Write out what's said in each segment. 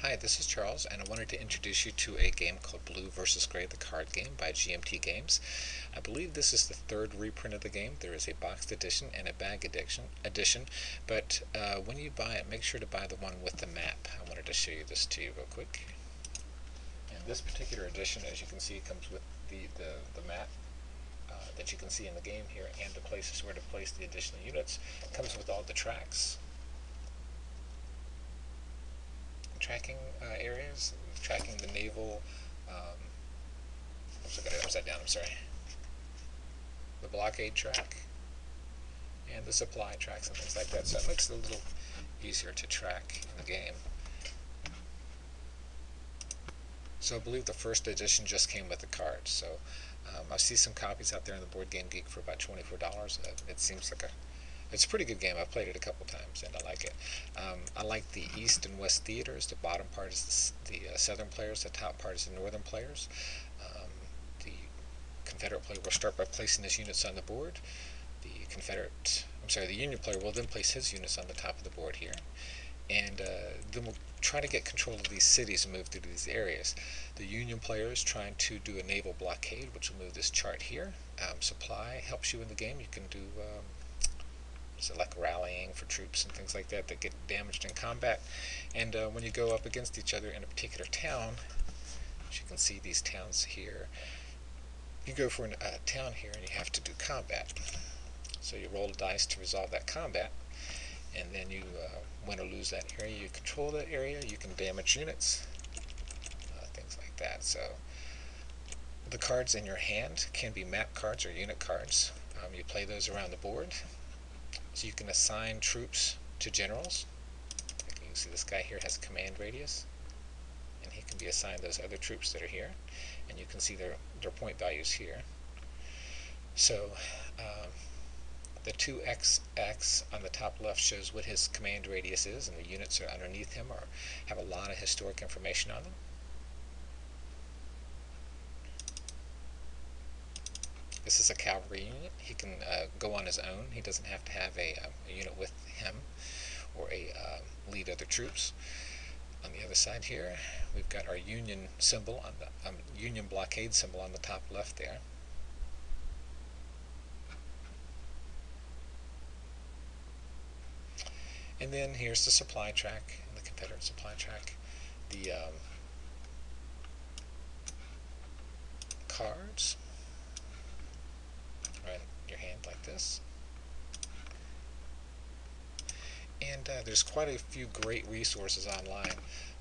Hi, this is Charles, and I wanted to introduce you to a game called Blue vs. Gray, the card game by GMT Games. I believe this is the third reprint of the game. There is a boxed edition and a bag edition, but when you buy it, make sure to buy the one with the map. I wanted to show you this to you real quick. And this particular edition, as you can see, comes with the map that you can see in the game here and the places where to place the additional units. It comes with all the tracks. Tracking areas, tracking the naval, oops, I got it upside down, I'm sorry, the blockade track, and the supply tracks and things like that, so it makes it a little easier to track in the game. So I believe the first edition just came with the cards, so I see some copies out there in the Board Game Geek for about $24. It seems like it's a pretty good game. I've played it a couple times and I like it. I like the East and West theaters. The bottom part is the Southern players. The top part is the Northern players. The Confederate player will start by placing his units on the board. The Union player will then place his units on the top of the board here. And then we'll try to get control of these cities and move through these areas. The Union player is trying to do a naval blockade, which will move this chart here. Supply helps you in the game. You can do so like rallying for troops and things like that that get damaged in combat. And when you go up against each other in a particular town, as you can see these towns here, you go for a town here and you have to do combat. So you roll a dice to resolve that combat, and then you win or lose that area. You control that area, you can damage units, things like that. So the cards in your hand can be map cards or unit cards. You play those around the board. So you can assign troops to generals. You can see this guy here has a command radius, and he can be assigned those other troops that are here, and you can see their point values here. So the 2XX on the top left shows what his command radius is, and the units are underneath him or have a lot of historic information on them. This is a cavalry unit. He can go on his own. He doesn't have to have a unit with him or a lead other troops. On the other side here, we've got our Union symbol on the Union blockade symbol on the top left there. And then here's the supply track, and the Confederate supply track. The cards right in your hand like this. And there's quite a few great resources online.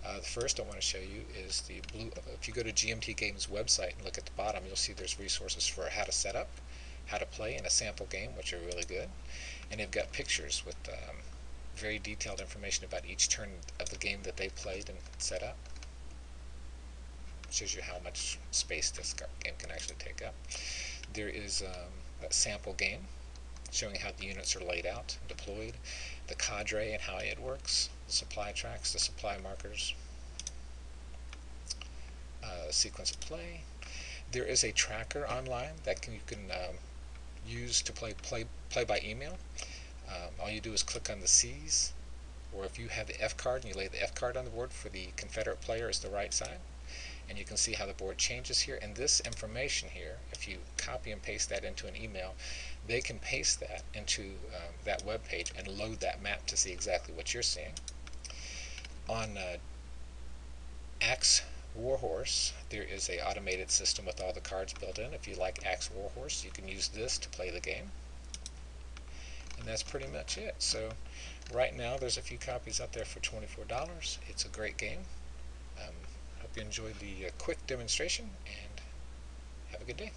The first I want to show you is the Blue. If you go to GMT Games website and look at the bottom, you'll see there's resources for how to set up, how to play in a sample game, which are really good. And they've got pictures with very detailed information about each turn of the game that they played and set up. It shows you how much space this game can actually take up. There is a sample game showing how the units are laid out and deployed, the cadre and how it works, the supply tracks, the supply markers, sequence of play. There is a tracker online that you can use to play by email. All you do is click on the C's, or if you have the F card and you lay the F card on the board for the Confederate player is the right side, and you can see how the board changes here. And this information here, if you copy and paste that into an email, they can paste that into that web page and load that map to see exactly what you're seeing. On Axe Warhorse, there is a automated system with all the cards built in. If you like Axe Warhorse, you can use this to play the game. And that's pretty much it. So right now there's a few copies out there for $24. It's a great game. Hope you enjoyed the quick demonstration, and have a good day.